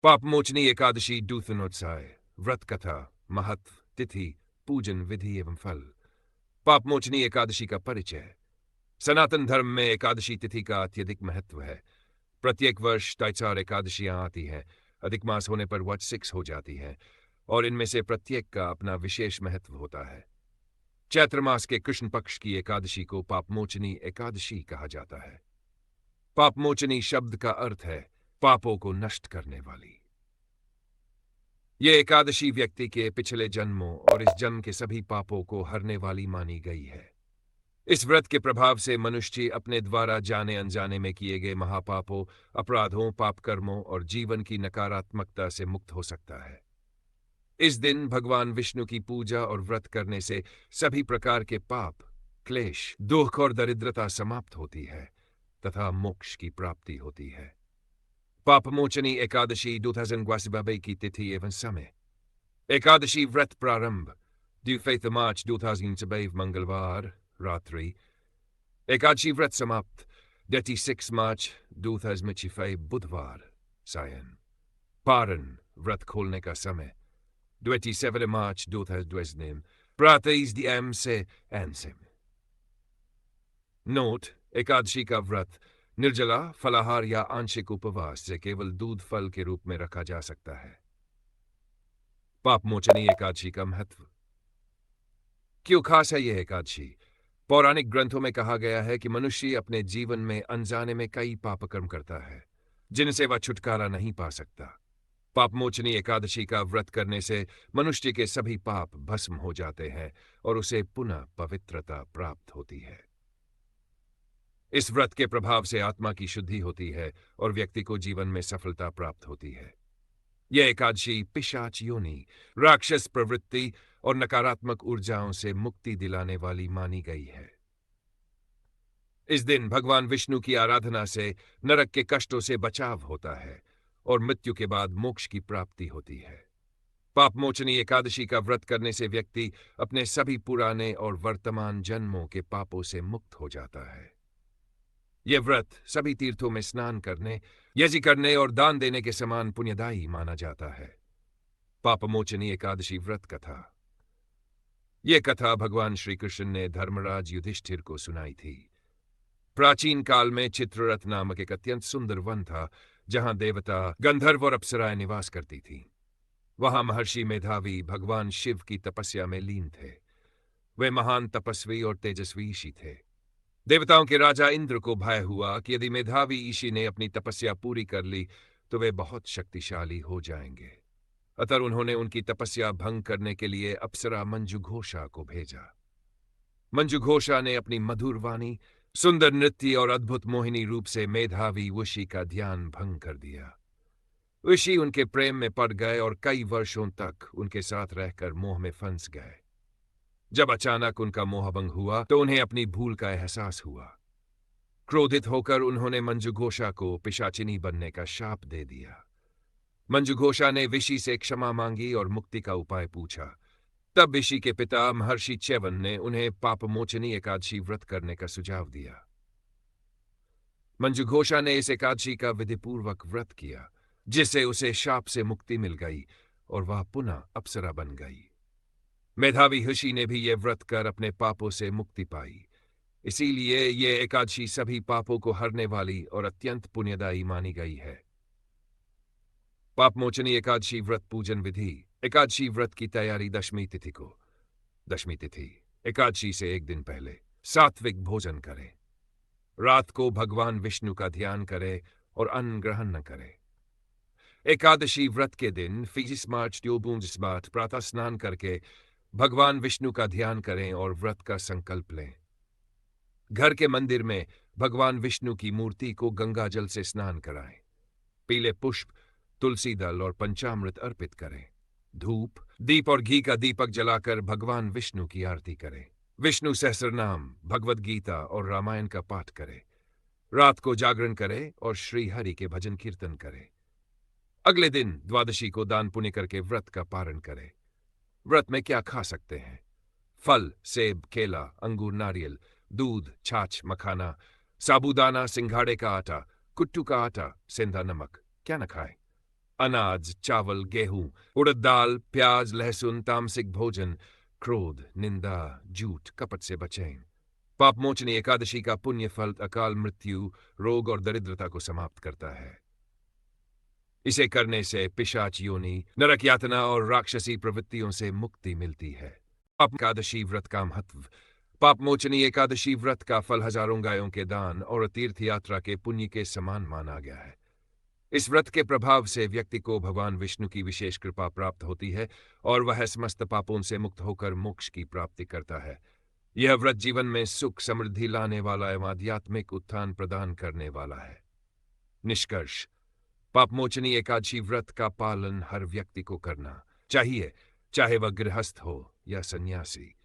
पापमोचनी एकादशी दूतनोत्साय। व्रत कथा, महत्व, तिथि, पूजन विधि एवं फल। पापमोचनी एकादशी का परिचय। सनातन धर्म में एकादशी तिथि का अत्यधिक महत्व है। प्रत्येक वर्ष 4 एकादशियां आती हैं, अधिक मास होने पर वह 6 हो जाती हैं, और इनमें से प्रत्येक का अपना विशेष महत्व होता है। चैत्र मास के कृष्ण पक्ष की एकादशी को पापमोचनी एकादशी कहा जाता है। पापमोचनी शब्द का अर्थ है पापों को नष्ट करने वाली। यह एकादशी व्यक्ति के पिछले जन्मों और इस जन्म के सभी पापों को हरने वाली मानी गई है। इस व्रत के प्रभाव से मनुष्य अपने द्वारा जाने अनजाने में किए गए महापापों, अपराधों, पापकर्मों और जीवन की नकारात्मकता से मुक्त हो सकता है। इस दिन भगवान विष्णु की पूजा और व्रत करने से सभी प्रकार के पाप, क्लेश, दुख और दरिद्रता समाप्त होती है तथा मोक्ष की प्राप्ति होती है। पापमोचनी एकादशी 2022 की तिथि एवं समय। एकादशी व्रत प्रारंभ 25 मार्च 2022 मंगलवार रात्रि। एकादशी व्रत समाप्त 26 मार्च 2025 बुधवार सायं। पारण व्रत खोलने का समय 27 मार्च 2022 प्रातः DM से एनसिम। नोट: एकादशी का व्रत निर्जला, फलाहार या आंशिक उपवास से केवल दूध फल के रूप में रखा जा सकता है। पापमोचनी एकादशी का महत्व। क्यों खास है यह एकादशी? पौराणिक ग्रंथों में कहा गया है कि मनुष्य अपने जीवन में अनजाने में कई पापकर्म करता है, जिनसे वह छुटकारा नहीं पा सकता। पापमोचनी एकादशी का व्रत करने से मनुष्य के सभी पाप भस्म हो जाते हैं और उसे पुनः पवित्रता प्राप्त होती है। इस व्रत के प्रभाव से आत्मा की शुद्धि होती है और व्यक्ति को जीवन में सफलता प्राप्त होती है। यह एकादशी पिशाच योनि, राक्षस प्रवृत्ति और नकारात्मक ऊर्जाओं से मुक्ति दिलाने वाली मानी गई है। इस दिन भगवान विष्णु की आराधना से नरक के कष्टों से बचाव होता है और मृत्यु के बाद मोक्ष की प्राप्ति होती है। पापमोचनी एकादशी का व्रत करने से व्यक्ति अपने सभी पुराने और वर्तमान जन्मों के पापों से मुक्त हो जाता है। यह व्रत सभी तीर्थों में स्नान करने, यज्ञ करने और दान देने के समान पुण्यदायी माना जाता है। पापमोचनी एकादशी व्रत कथा। यह कथा भगवान श्री कृष्ण ने धर्मराज युधिष्ठिर को सुनाई थी। प्राचीन काल में चित्ररथ नामक एक अत्यंत सुंदर वन था, जहां देवता, गंधर्व और अप्सराएं निवास करती थीं। वहां महर्षि मेधावी भगवान शिव की तपस्या में लीन थे। वे महान तपस्वी और तेजस्वी ईशी थे। देवताओं के राजा इंद्र को भय हुआ कि यदि मेधावी ईशी ने अपनी तपस्या पूरी कर ली तो वे बहुत शक्तिशाली हो जाएंगे। अतः उन्होंने उनकी तपस्या भंग करने के लिए अप्सरा मंजुघोषा को भेजा। मंजुघोषा ने अपनी मधुर वाणी, सुंदर नृत्य और अद्भुत मोहिनी रूप से मेधावी ऋषि का ध्यान भंग कर दिया। ऋषि उनके प्रेम में पड़ गए और कई वर्षों तक उनके साथ रहकर मोह में फंस गए। जब अचानक उनका मोहभंग हुआ तो उन्हें अपनी भूल का एहसास हुआ। क्रोधित होकर उन्होंने मंजुघोषा को पिशाचिनी बनने का शाप दे दिया। मंजुघोषा ने ऋषि से क्षमा मांगी और मुक्ति का उपाय पूछा। तब ऋषि के पिता महर्षि च्यवन ने उन्हें पापमोचनी एकादशी व्रत करने का सुझाव दिया। मंजुघोषा ने इस एकादशी का विधिपूर्वक व्रत किया, जिससे उसे शाप से मुक्ति मिल गई और वह पुनः अप्सरा बन गई। मेधावी ऋषि ने भी यह व्रत कर अपने पापों से मुक्ति पाई। इसीलिए यह एकादशी सभी पापों को हरने वाली और अत्यंत पुण्यदायी मानी गई है। पापमोचनी एकादशी व्रत पूजन विधि। एकादशी व्रत की तैयारी दशमी तिथि को। दशमी तिथि एकादशी से एक दिन पहले सात्विक भोजन करें। रात को भगवान विष्णु का ध्यान करें और अन्न ग्रहण न करें। एकादशी व्रत के दिन 25 मार्च 2022 प्रातः स्नान करके भगवान विष्णु का ध्यान करें और व्रत का संकल्प लें। घर के मंदिर में भगवान विष्णु की मूर्ति को गंगा जल से स्नान कराएं। पीले पुष्प, तुलसी दल और पंचामृत अर्पित करें। धूप, दीप और घी का दीपक जलाकर भगवान विष्णु की आरती करें। विष्णु सहस्रनाम, भगवद गीता और रामायण का पाठ करें। रात को जागरण करें और श्री हरि के भजन कीर्तन करें। अगले दिन द्वादशी को दान पुण्य करके व्रत का पारण करें। व्रत में क्या खा सकते हैं? फल, सेब, केला, अंगूर, नारियल, दूध, छाछ, मखाना, साबूदाना, सिंघाड़े का आटा, कुट्टू का आटा, सेंधा नमक। क्या न खाएं? अनाज, चावल, गेहूं, उड़द दाल, प्याज, लहसुन, तामसिक भोजन, क्रोध, निंदा, झूठ, कपट से बचें। पापमोचनी एकादशी का पुण्य फल अकाल मृत्यु, रोग और दरिद्रता को समाप्त करता है। इसे करने से पिशाच योनि, नरक यातना और राक्षसी प्रवृत्तियों से मुक्ति मिलती है। पाप एकादशी व्रत का महत्व। पापमोचनी एकादशी व्रत का फल हजारों गायों के दान और तीर्थ यात्रा के पुण्य के समान माना गया है। इस व्रत के प्रभाव से व्यक्ति को भगवान विष्णु की विशेष कृपा प्राप्त होती है और वह समस्त पापों से मुक्त होकर मोक्ष की प्राप्ति करता है। यह व्रत जीवन में सुख समृद्धि लाने वाला एवं आध्यात्मिक उत्थान प्रदान करने वाला है। निष्कर्ष। पापमोचनी एकादशी व्रत का पालन हर व्यक्ति को करना चाहिए, चाहे वह गृहस्थ हो या सन्यासी।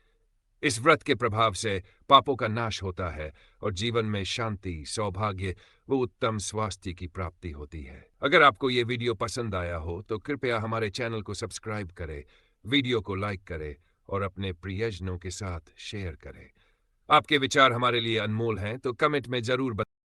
इस व्रत के प्रभाव से पापों का नाश होता है और जीवन में शांति, सौभाग्य व उत्तम स्वास्थ्य की प्राप्ति होती है। अगर आपको ये वीडियो पसंद आया हो तो कृपया हमारे चैनल को सब्सक्राइब करें, वीडियो को लाइक करें और अपने प्रियजनों के साथ शेयर करें। आपके विचार हमारे लिए अनमोल हैं, तो कमेंट में जरूर बताएं।